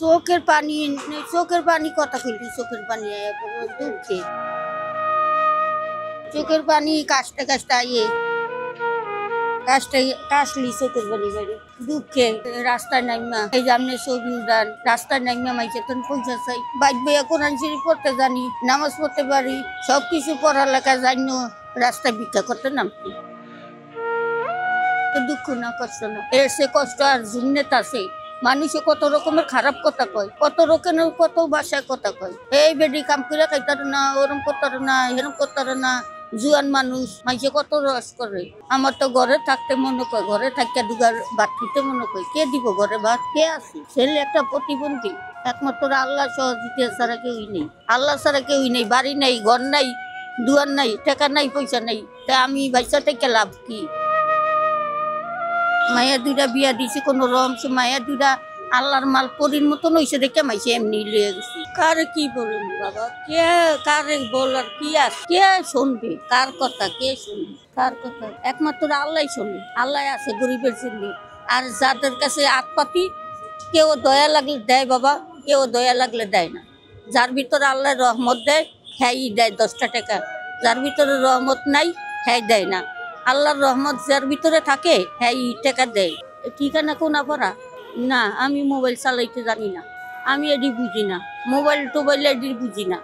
চোখের পানি, চোখের পানি কথা কইলি, চোখের পানি দুঃখে, চোখের পানি কাশতে কাশতে আইয়ে কাশতে কাশলি চোখের পানি বাইরে দুঃখে রাস্তায় নাইমা এই যে আপনি ছবি উড়ান রাস্তায় নাইমা মাইছে তখন পয়সা চাই বাইক বইয়া কোরআন শরীফ পড়তে জানি, নামাজ পড়তে পারি, সবকিছু পড়ালেখা জানি, রাস্তায় ভিক্ষা করতে নামছি। দুঃখ না, কষ্ট না, এর সে কষ্ট আর জুন্নেত আছে। মানুষে কত রকমের খারাপ কথা কয়, কত রকমের কত ভাষায় কথা কয়, এই বেডি কাম করে খাইতার না, ওরম করতার না, এরম করতার না। জুয়ান মানুষ মাইসে কত রস করে। আমার তো ঘরে থাকতে মনে কয়, ঘরে থাকতে দুগার ভাত খেতে মনে কয়, কে দিব ঘরে ভাত, কে আছে? ছেলে একটা প্রতিবন্ধী, একমাত্র আল্লাহ সহযোগিতা ছাড়া কেউই নেই, আল্লাহ ছাড়া কেউই নেই। বাড়ি নাই, ঘর নাই, দুয়ার নাই, টাকা নাই, পয়সা নাই, তা আমি বাইসা থেকে লাভ কি? মায়া দুইটা বিয়া দিছি কোন রকম, সে মায়া দুইটা আল্লাহর মাল পরির মতন হয়েছে দেখে মাইছে এমনি লিয়ে গেছি। কারে কি বলুন বাবা, কে কারে বলার কি আছে? কে শুনবে কার কথা? কে শুনবে কার কথা? একমাত্র আল্লাহ শুনবে, আল্লাহ আছে গরিবের জন্য। আর যাদের কাছে হাত পাতি, কেউ দয়া লাগলে দেয় বাবা, কেউ দয়া লাগলে দেয় না। যার ভিতরে আল্লাহ রহমত দেয়, হ্যাঁ দেয় 10টা টাকা। যার ভিতরে রহমত নাই, হ্যাঁ দেয় না। আল্লাহর রহমত যার ভিতরে থাকে, হ্যাঁ টাকা দেয়। ঠিকানা কোন পড়া না, আমি মোবাইল চালাইতে জানি না, আমি এডি বুঝি না, মোবাইল টোবাইল এডি বুঝি না।